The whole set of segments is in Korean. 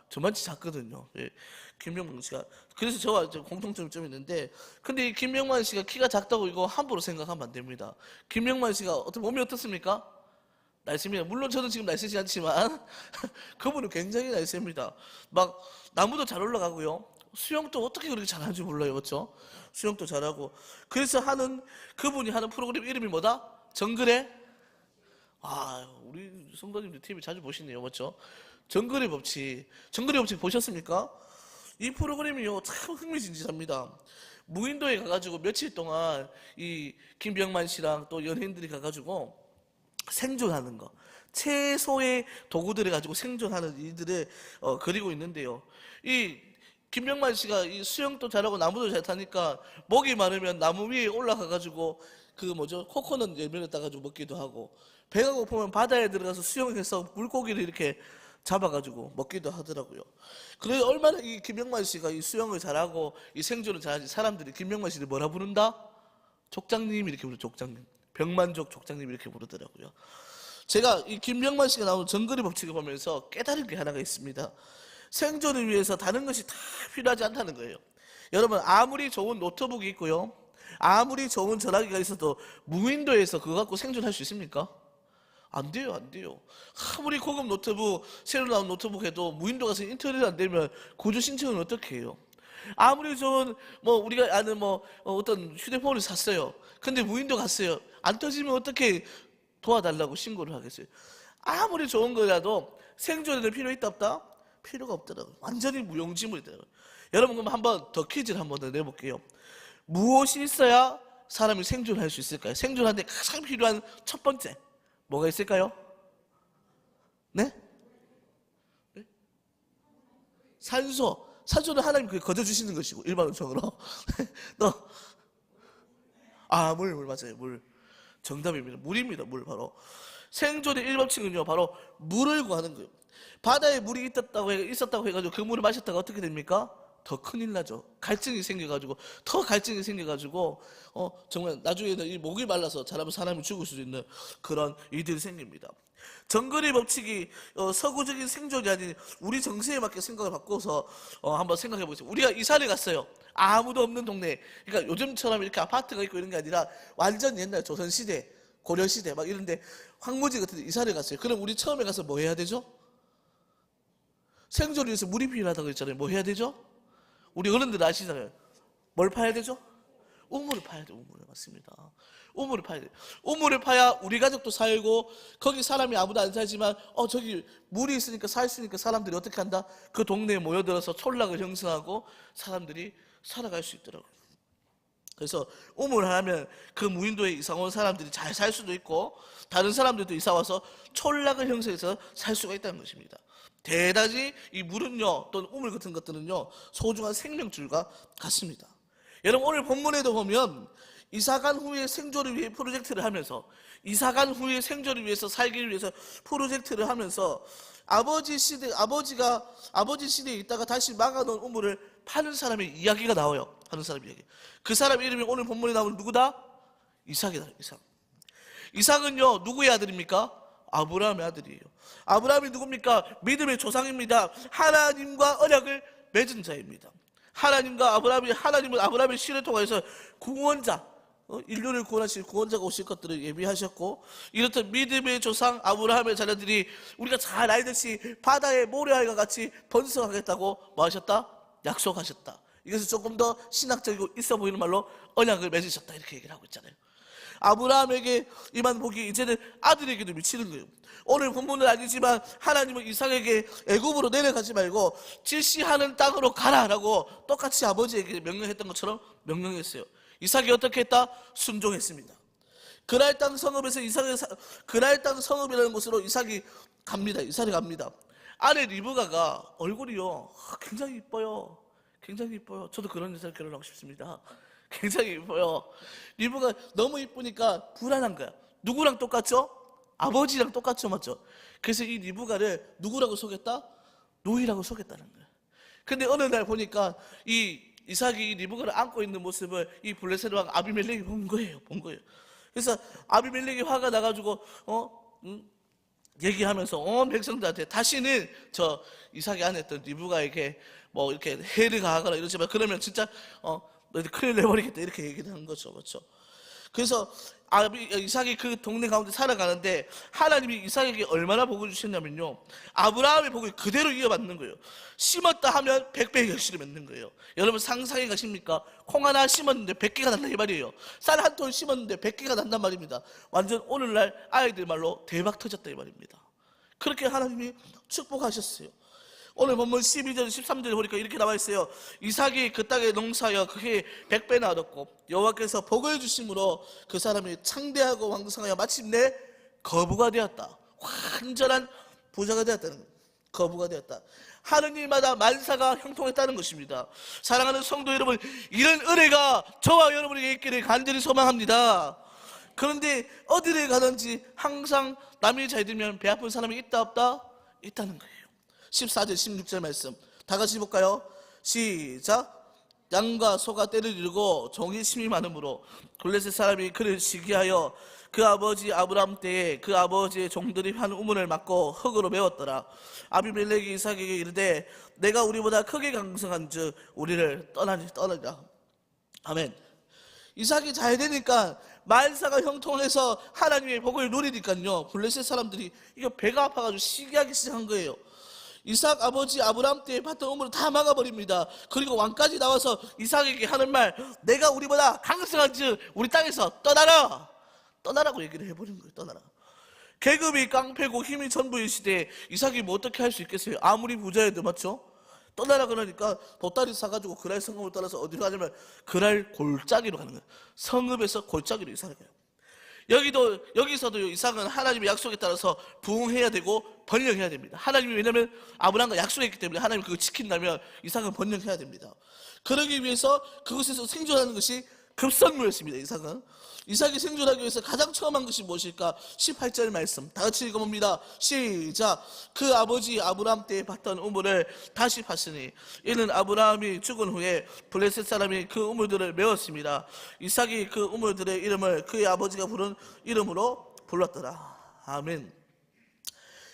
저만치 작거든요. 예. 김명만 씨가. 그래서 저와 공통점이 좀 있는데, 근데 이 김명만 씨가 키가 작다고 이거 함부로 생각하면 안 됩니다. 김명만 씨가 몸이 어떻습니까? 날쌔입니다. 물론 저는 지금 날쌔지 않지만 그분은 굉장히 날쌔입니다. 막 나무도 잘 올라가고요. 수영도 어떻게 그렇게 잘하는지 몰라요, 그렇죠? 수영도 잘하고. 그래서 그분이 하는 프로그램 이름이 뭐다? 정글의 우리 성도님들 TV 자주 보시네요, 그렇죠? 정글의 법칙. 정글의 법칙 보셨습니까? 이 프로그램이요 참 흥미진진합니다. 무인도에 가가지고 며칠 동안 이 김병만 씨랑 또 연예인들이 가가지고 생존하는 거, 최소의 도구들을 가지고 생존하는 일들을 그리고 있는데요. 이 김병만 씨가 이 수영도 잘하고 나무도 잘 타니까 목이 마르면 나무 위에 올라가 가지고 그 뭐죠, 코코넛 열매를 따가지고 먹기도 하고, 배가 고프면 바다에 들어가서 수영해서 물고기를 이렇게 잡아가지고 먹기도 하더라고요. 그래서 얼마나 이 김병만 씨가 이 수영을 잘하고 이 생존을 잘하지, 사람들이 김병만 씨를 뭐라 부른다? 족장님 이렇게 부르죠. 족장님. 병만족 족장님 이렇게 부르더라고요. 제가 이 김병만 씨가 나오는 정글의 법칙을 보면서 깨달은 게 하나가 있습니다. 생존을 위해서 다른 것이 다 필요하지 않다는 거예요. 여러분, 아무리 좋은 노트북이 있고요, 아무리 좋은 전화기가 있어도 무인도에서 그거 갖고 생존할 수 있습니까? 안 돼요, 안 돼요. 아무리 고급 노트북, 새로 나온 노트북 해도 무인도 가서 인터넷 안 되면 구조 신청은 어떻게 해요? 아무리 좋은 우리가 아는 어떤 휴대폰을 샀어요. 근데 무인도 갔어요. 안 터지면 어떻게 도와달라고 신고를 하겠어요? 아무리 좋은 거라도 생존에는 필요 있다 없다? 필요가 없더라고요. 완전히 무용지물이더라고요. 여러분, 그럼 한번 더 퀴즈를 한번 더 내볼게요. 무엇이 있어야 사람이 생존할 수 있을까요? 생존하는데 가장 필요한 첫 번째 뭐가 있을까요? 네? 네? 산소. 산소는 하나님 거저 주시는 것이고, 일반적으로. 또 물 맞아요. 물. 정답입니다. 물입니다. 물. 바로 생존의 1법칙은요 바로 물을 구하는 거예요. 바다에 물이 있었다고 해가지고 그 물을 마셨다가 어떻게 됩니까? 더 큰일 나죠. 갈증이 생겨가지고, 더 갈증이 생겨가지고 정말 나중에는 이 목이 말라서 자라면 사람이 죽을 수도 있는 그런 일들이 생깁니다. 정글의 법칙이 서구적인 생존이 아닌 우리 정세에 맞게 생각을 바꿔서 한번 생각해 보겠습니다. 우리가 이사를 갔어요. 아무도 없는 동네. 그러니까 요즘처럼 이렇게 아파트가 있고 이런 게 아니라 완전 옛날 조선시대, 고려시대 막 이런데 황무지 같은 데 이사를 갔어요. 그럼 우리 처음에 가서 뭐 해야 되죠? 생존을 위해서 물이 필요하다고 했잖아요. 뭐 해야 되죠? 우리 어른들 아시잖아요. 뭘 파야 되죠? 우물을 파야 돼요. 우물을. 맞습니다. 우물을 파야 돼요. 우물을 파야 우리 가족도 살고, 거기 사람이 아무도 안 살지만 저기 물이 있으니까 살 수 있으니까 사람들이 어떻게 한다? 그 동네에 모여들어서 촌락을 형성하고 사람들이 살아갈 수 있더라고요. 그래서 우물을 하면 그 무인도에 이사 온 사람들이 잘 살 수도 있고, 다른 사람들도 이사 와서 촌락을 형성해서 살 수가 있다는 것입니다. 대단히 이 물은요, 또는 우물 같은 것들은요, 소중한 생명줄과 같습니다. 여러분, 오늘 본문에도 보면 이사간 후에 생존을 위해 프로젝트를 하면서, 이사간 후에 생존을 위해서 살기 위해서 프로젝트를 하면서 아버지 시대에 있다가 다시 막아놓은 우물을 파는 사람의 이야기가 나와요. 파는 사람 이야기. 그 사람 이름이 오늘 본문에 나오는 누구다? 이삭이다. 이삭. 이삭은요 누구의 아들입니까? 아브라함의 아들이에요. 아브라함이 누굽니까? 믿음의 조상입니다. 하나님과 언약을 맺은 자입니다. 하나님은 아브라함의 씨를 통해서 구원자, 인류를 구원하실 구원자가 오실 것들을 예비하셨고, 이렇듯 믿음의 조상 아브라함의 자녀들이 우리가 잘 알듯이 바다의 모래알과 같이 번성하겠다고 뭐 하셨다? 약속하셨다. 이것을 조금 더 신학적이고 있어 보이는 말로 언약을 맺으셨다, 이렇게 얘기를 하고 있잖아요. 아브라함에게 임한 복이 이제는 아들에게도 미치는 거예요. 오늘 본문은 아니지만 하나님은 이삭에게 애굽으로 내려가지 말고 질시하는 땅으로 가라라고 똑같이 아버지에게 명령했던 것처럼 명령했어요. 이삭이 어떻게 했다? 순종했습니다. 그랄 땅 성읍에서 그랄 땅 성읍이라는 곳으로 이삭이 갑니다. 아내 리브가가 얼굴이요 굉장히 이뻐요. 굉장히 이뻐요. 저도 그런 여자를 결혼하고 싶습니다. 굉장히 이뻐요. 리브가 너무 이쁘니까 불안한 거야. 누구랑 똑같죠? 아버지랑 똑같죠, 맞죠? 그래서 이 리브가를 누구라고 속였다? 노이라고 속였다는 거야. 근데 어느 날 보니까 이 이삭이 리브가를 안고 있는 모습을 이 블레셋 왕 아비멜렉이 본 거예요. 그래서 아비멜렉이 화가 나가지고 얘기하면서 온 백성들한테 다시는 저 이삭이 아내였던 리브가에게 뭐 이렇게 해를 가하거나 이러지만 그러면 진짜 너희들 큰일 내버리겠다 이렇게 얘기를 한 거죠. 그렇죠? 그래서 이삭이 그 동네 가운데 살아가는데 하나님이 이삭에게 얼마나 복을 주셨냐면요, 아브라함의 복을 그대로 이어받는 거예요. 심었다 하면 100배의 결실을 맺는 거예요. 여러분 상상해 가십니까? 콩 하나 심었는데 100개가 난다 이 말이에요. 쌀 한 톨 심었는데 100개가 난단 말입니다. 완전 오늘날 아이들 말로 대박 터졌다 이 말입니다. 그렇게 하나님이 축복하셨어요. 오늘 본문 12절 13절 보니까 이렇게 나와 있어요. 이삭이 그 땅에 농사하여 그게 100배나 얻었고 여호와께서 복을 주심으로 그 사람이 창대하고 왕성하여 마침내 거부가 되었다. 완전한 부자가 되었다는 거예요. 거부가 되었다. 하는 일마다 만사가 형통했다는 것입니다. 사랑하는 성도 여러분, 이런 은혜가 저와 여러분에게 있기를 간절히 소망합니다. 그런데 어디를 가든지 항상 남이 잘 되면 배 아픈 사람이 있다 없다? 있다는 거예요. 14절 16절 말씀 다 같이 볼까요? 시작. 양과 소가 때를 이루고 종이 심이 많으므로 블레셋 사람이 그를 시기하여 그 아버지 아브라함 때에 그 아버지의 종들이 한 우물을 막고 흙으로 메웠더라. 아비멜렉이 이삭에게 이르되 내가 우리보다 크게 강성한즉 우리를 떠나리라. 아멘. 이삭이 잘 되니까 만사가 형통해서 하나님의 복을 누리니까요, 블레셋 사람들이 이거 배가 아파가지고 시기하기 시작한 거예요. 이삭 아버지 아브라함 때에 팠던 우물을 다 막아버립니다. 그리고 왕까지 나와서 이삭에게 하는 말, 내가 우리보다 강성한즉 우리 땅에서 떠나라고 얘기를 해버린 거예요. 떠나라. 계급이 깡패고 힘이 전부인 시대에 이삭이 뭐 어떻게 할 수 있겠어요? 아무리 부자여도. 맞죠? 떠나라 그러니까 보따리 사가지고 그랄 성읍을 따라서 어디로 가냐면 그랄 골짜기로 가는 거예요. 성읍에서 골짜기로 이사를 가요. 여기서도 이삭은 하나님의 약속에 따라서 부응해야 되고 번영해야 됩니다. 하나님이, 왜냐하면 아브라함과 약속했기 때문에 하나님이 그거 지킨다면 이삭은 번영해야 됩니다. 그러기 위해서 그곳에서 생존하는 것이 급선무였습니다. 이삭이 생존하기 위해서 가장 처음 한 것이 무엇일까? 18절 말씀 다 같이 읽어봅니다. 시작. 그 아버지 아브라함 때에 팠던 우물을 다시 팠으니 이는 아브라함이 죽은 후에 블레셋 사람이 그 우물들을 메웠습니다. 이삭이 그 우물들의 이름을 그의 아버지가 부른 이름으로 불렀더라. 아멘.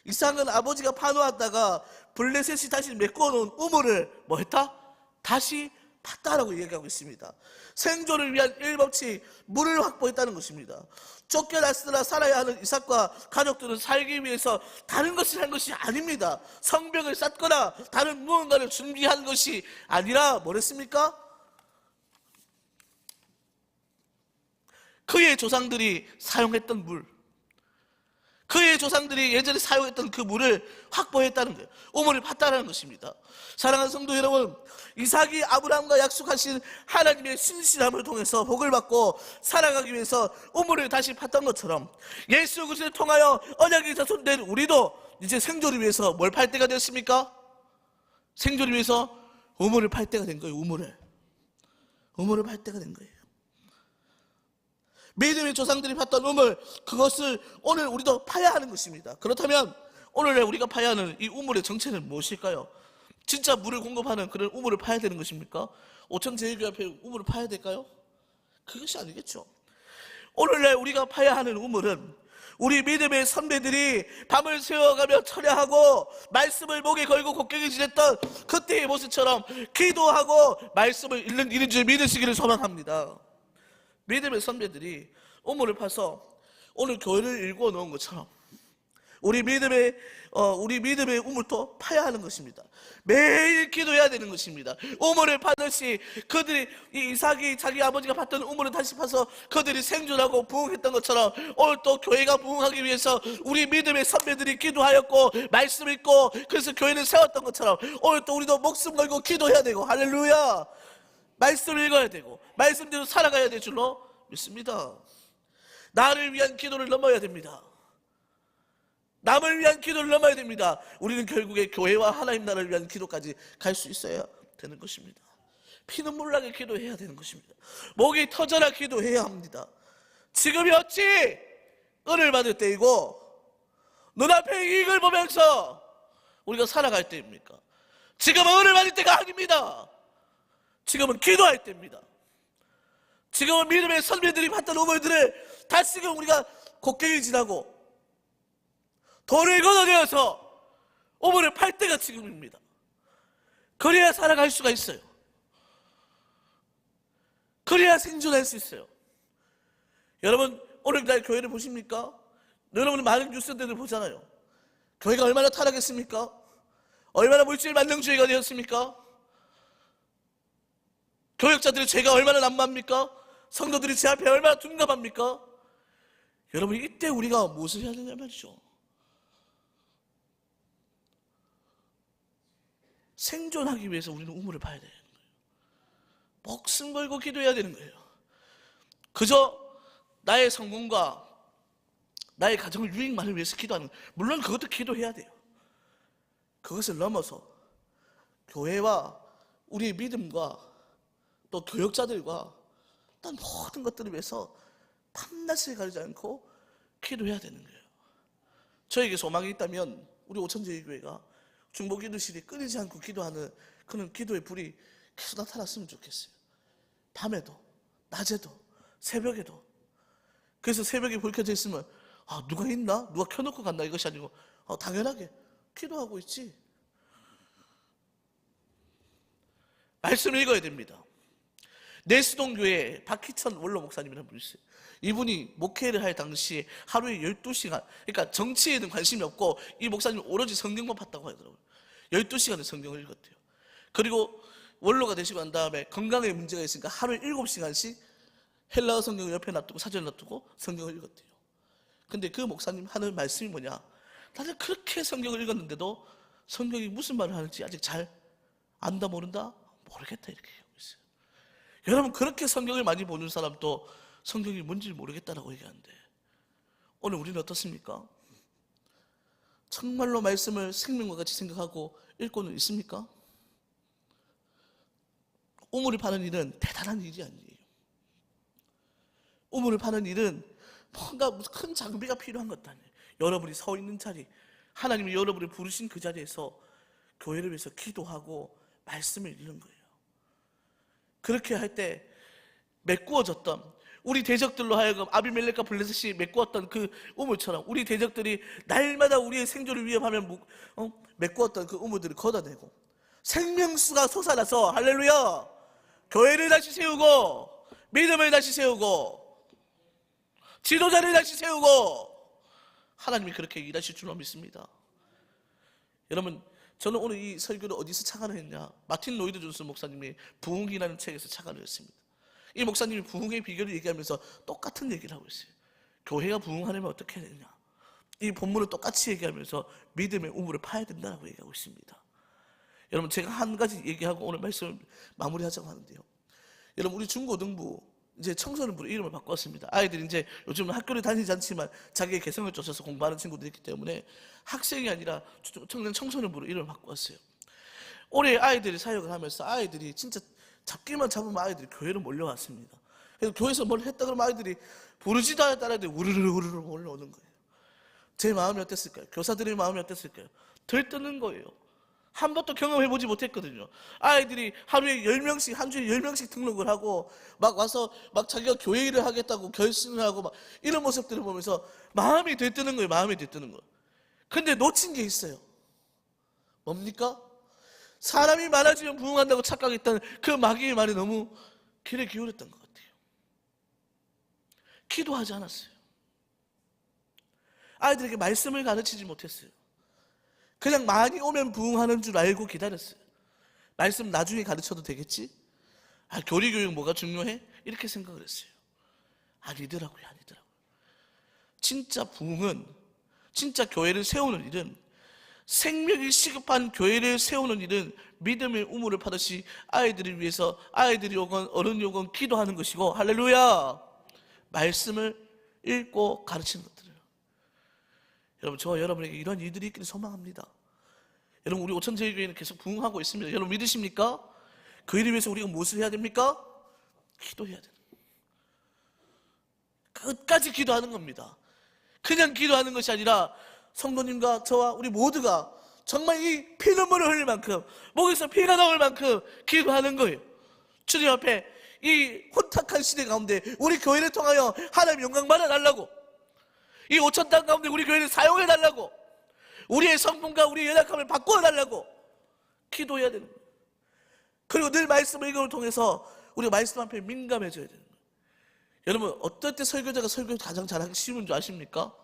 이삭은 아버지가 파놓았다가 블레셋이 다시 메꿔놓은 우물을 뭐 했다? 다시 팠다라고 얘기하고 있습니다. 생존을 위한 일법칙 물을 확보했다는 것입니다. 쫓겨났으나 살아야 하는 이삭과 가족들은 살기 위해서 다른 것을 한 것이 아닙니다. 성벽을 쌓거나 다른 무언가를 준비한 것이 아니라 뭐랬습니까? 그의 조상들이 사용했던 물, 그의 조상들이 예전에 사용했던 그 물을 확보했다는 거예요. 우물을 팠다는 것입니다. 사랑하는 성도 여러분, 이삭이 아브라함과 약속하신 하나님의 신실함을 통해서 복을 받고 살아가기 위해서 우물을 다시 팠던 것처럼 예수 그리스도를 통하여 언약의 자손된 우리도 이제 생존을 위해서 뭘 팔 때가 됐습니까? 생존을 위해서 우물을 팔 때가 된 거예요. 우물을 팔 때가 된 거예요. 믿음의 조상들이 팠던 우물, 그것을 오늘 우리도 파야 하는 것입니다. 그렇다면 오늘날 우리가 파야 하는 이 우물의 정체는 무엇일까요? 진짜 물을 공급하는 그런 우물을 파야 되는 것입니까? 오천제일교회 앞에 우물을 파야 될까요? 그것이 아니겠죠. 오늘날 우리가 파야 하는 우물은 우리 믿음의 선배들이 밤을 새워가며 철야하고 말씀을 목에 걸고 곡괭이 지냈던 그때의 모습처럼 기도하고 말씀을 읽는 일인 줄 믿으시기를 소망합니다. 믿음의 선배들이 우물을 파서 오늘 교회를 일궈 놓은 것처럼 우리 믿음의 우물도 파야 하는 것입니다. 매일 기도해야 되는 것입니다. 우물을 파듯이 그들이, 이삭이 자기 아버지가 팠던 우물을 다시 파서 그들이 생존하고 부흥했던 것처럼 오늘 또 교회가 부흥하기 위해서 우리 믿음의 선배들이 기도하였고 말씀 읽고 그래서 교회를 세웠던 것처럼 오늘 또 우리도 목숨 걸고 기도해야 되고, 할렐루야, 말씀을 읽어야 되고 말씀대로 살아가야 될 줄로 믿습니다. 나를 위한 기도를 넘어야 됩니다. 남을 위한 기도를 넘어야 됩니다. 우리는 결국에 교회와 하나님 나라를 위한 기도까지 갈 수 있어야 되는 것입니다. 피눈물 나게 기도해야 되는 것입니다. 목이 터져라 기도해야 합니다. 지금이 어찌 은혜를 받을 때이고 눈앞에 이익을 보면서 우리가 살아갈 때입니까? 지금은 은혜를 받을 때가 아닙니다. 지금은 기도할 때입니다. 지금은 믿음의 선배들이 봤던 우물들을 다시금 우리가 곡괭이 지나고 돈을 걷어내어서 우물을 팔 때가 지금입니다. 그래야 살아갈 수가 있어요. 그래야 생존할 수 있어요. 여러분, 오늘날 교회를 보십니까? 여러분은 많은 뉴스들을 보잖아요. 교회가 얼마나 타락했습니까? 얼마나 물질 만능주의가 되었습니까? 교역자들의 죄가 얼마나 난무합니까? 성도들이 제 앞에 얼마나 둔감합니까? 여러분, 이때 우리가 무엇을 해야 되냐 말이죠. 생존하기 위해서 우리는 우물을 파야 되는 거예요. 목숨 걸고 기도해야 되는 거예요. 그저 나의 성공과 나의 가정을 유익만을 위해서 기도하는 거예요. 물론 그것도 기도해야 돼요. 그것을 넘어서 교회와 우리의 믿음과 또 교역자들과 또 모든 것들을 위해서 밤낮을 가리지 않고 기도해야 되는 거예요. 저에게 소망이 있다면 우리 오천제일교회가 중보기도실이 끊이지 않고 기도하는 그런 기도의 불이 계속 나타났으면 좋겠어요. 밤에도, 낮에도, 새벽에도. 그래서 새벽에 불 켜져 있으면 누가 있나? 누가 켜놓고 갔나? 이것이 아니고 당연하게 기도하고 있지. 말씀을 읽어야 됩니다. 내수동교회 박희천 원로 목사님이라는 분이 있어요. 이분이 목회를 할 당시에 하루에 12시간, 그러니까 정치에는 관심이 없고 이 목사님은 오로지 성경만 봤다고 하더라고요. 12시간을 성경을 읽었대요. 그리고 원로가 되시고 난 다음에 건강에 문제가 있으니까 하루에 7시간씩 헬라어 성경을 옆에 놔두고 사전에 놔두고 성경을 읽었대요. 근데 그 목사님 하는 말씀이 뭐냐? 나는 그렇게 성경을 읽었는데도 성경이 무슨 말을 하는지 아직 잘 안다 모른다? 모르겠다 이렇게 얘기하고 있어요. 여러분, 그렇게 성경을 많이 보는 사람도 성경이 뭔지 모르겠다라고 얘기하는데 오늘 우리는 어떻습니까? 정말로 말씀을 생명과 같이 생각하고 읽고는 있습니까? 우물을 파는 일은 대단한 일이 아니에요. 우물을 파는 일은 뭔가 큰 장비가 필요한 것도 아니에요. 여러분이 서 있는 자리, 하나님이 여러분을 부르신 그 자리에서 교회를 위해서 기도하고 말씀을 읽는 거예요. 그렇게 할 때 메꾸어졌던 우리 대적들로 하여금 아비멜렉과 블레셋이 메꾸었던 그 우물처럼 우리 대적들이 날마다 우리의 생존을 위협하면 메꾸었던 그 우물들을 걷어내고 생명수가 솟아나서 할렐루야 교회를 다시 세우고 믿음을 다시 세우고 지도자를 다시 세우고 하나님이 그렇게 일하실 줄로 믿습니다. 여러분, 저는 오늘 이 설교를 어디서 착안을 했냐? 마틴 로이드 존슨 목사님이 부흥이라는 책에서 착안을 했습니다. 이 목사님이 부흥의 비결을 얘기하면서 똑같은 얘기를 하고 있어요. 교회가 부흥하려면 어떻게 해야 되냐? 이 본문을 똑같이 얘기하면서 믿음의 우물을 파야 된다고 얘기하고 있습니다. 여러분, 제가 한 가지 얘기하고 오늘 말씀을 마무리하자고 하는데요. 여러분, 우리 중고등부 이제 청소년부로 이름을 바꿨습니다. 아이들이 이제 요즘은 학교를 다니지 않지만 자기의 개성을 쫓아서 공부하는 친구들이 있기 때문에 학생이 아니라 청소년부로 이름을 바꿨어요. 올해 아이들이 사역을 하면서 아이들이 진짜 잡기만 잡으면 아이들이 교회로 몰려왔습니다. 그래서 교회에서 뭘 했다 그러면 아이들이 부르지도 않았다 아이들이 우르르 몰려오는 거예요. 제 마음이 어땠을까요? 교사들의 마음이 어땠을까요? 들뜨는 거예요. 한 번도 경험해보지 못했거든요. 아이들이 하루에 10명씩, 한 주에 10명씩 등록을 하고 막 와서 막 자기가 교회 일을 하겠다고 결심을 하고 막 이런 모습들을 보면서 마음이 들뜨는 거예요. 마음이 들뜨는 거예요. 근데 놓친 게 있어요. 뭡니까? 사람이 많아지면 부흥한다고 착각했던 그 마귀의 말에 너무 귀를 기울였던 것 같아요. 기도하지 않았어요. 아이들에게 말씀을 가르치지 못했어요. 그냥 많이 오면 부흥하는 줄 알고 기다렸어요. 말씀 나중에 가르쳐도 되겠지? 교리교육 뭐가 중요해? 이렇게 생각을 했어요. 아니더라고요. 진짜 부흥은, 진짜 교회를 세우는 일은, 생명이 시급한 교회를 세우는 일은 믿음의 우물을 파듯이 아이들을 위해서 아이들이 오건 어른이 오건 기도하는 것이고, 할렐루야! 말씀을 읽고 가르치는 것들을. 여러분, 저와 여러분에게 이런 일들이 있기를 소망합니다. 여러분, 우리 오천제일교회는 계속 부흥하고 있습니다. 여러분 믿으십니까? 그 일을 위해서 우리가 무엇을 해야 됩니까? 기도해야 돼요. 끝까지 기도하는 겁니다. 그냥 기도하는 것이 아니라 성도님과 저와 우리 모두가 정말 이 피눈물을 흘릴 만큼 목에서 피가 나올 만큼 기도하는 거예요. 주님 앞에 이 혼탁한 시대 가운데 우리 교회를 통하여 하나님 영광 받아달라고, 이 5천 땅 가운데 우리 교회를 사용해달라고, 우리의 성품과 우리의 연약함을 바꿔달라고 기도해야 되는 거예요. 그리고 늘 말씀을 읽음을 통해서 우리가 말씀 앞에 민감해져야 되는 거예요. 여러분, 어떨 때 설교자가 설교 가장 잘하기 쉬운 줄 아십니까?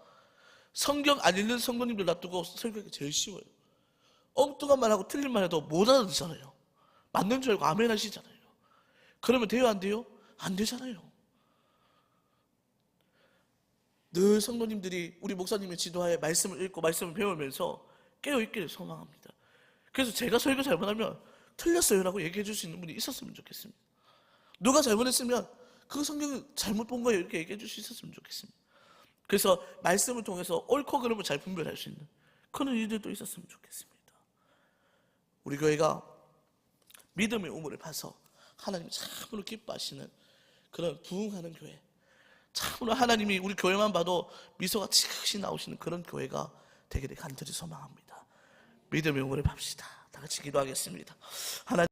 성경 안 읽는 성도님들 놔두고 설교하기 제일 쉬워요. 엉뚱한 말하고 틀린 말 해도 못 알아듣잖아요. 맞는 줄 알고 아멘 하시잖아요. 그러면 돼요, 안 돼요? 안 되잖아요. 늘 성도님들이 우리 목사님의 지도하에 말씀을 읽고 말씀을 배우면서 깨어있기를 소망합니다. 그래서 제가 설교 잘못하면 틀렸어요 라고 얘기해 줄 수 있는 분이 있었으면 좋겠습니다. 누가 잘못했으면 그 성경을 잘못 본 거예요 이렇게 얘기해 줄 수 있었으면 좋겠습니다. 그래서 말씀을 통해서 옳고 그름을 잘 분별할 수 있는 그런 일들도 있었으면 좋겠습니다. 우리 교회가 믿음의 우물을 파서 하나님이 참으로 기뻐하시는 그런 부흥하는 교회, 참으로 하나님이 우리 교회만 봐도 미소가 지그시 나오시는 그런 교회가 되기를 간절히 소망합니다. 믿음의 우물을 팝시다. 다 같이 기도하겠습니다. 하나님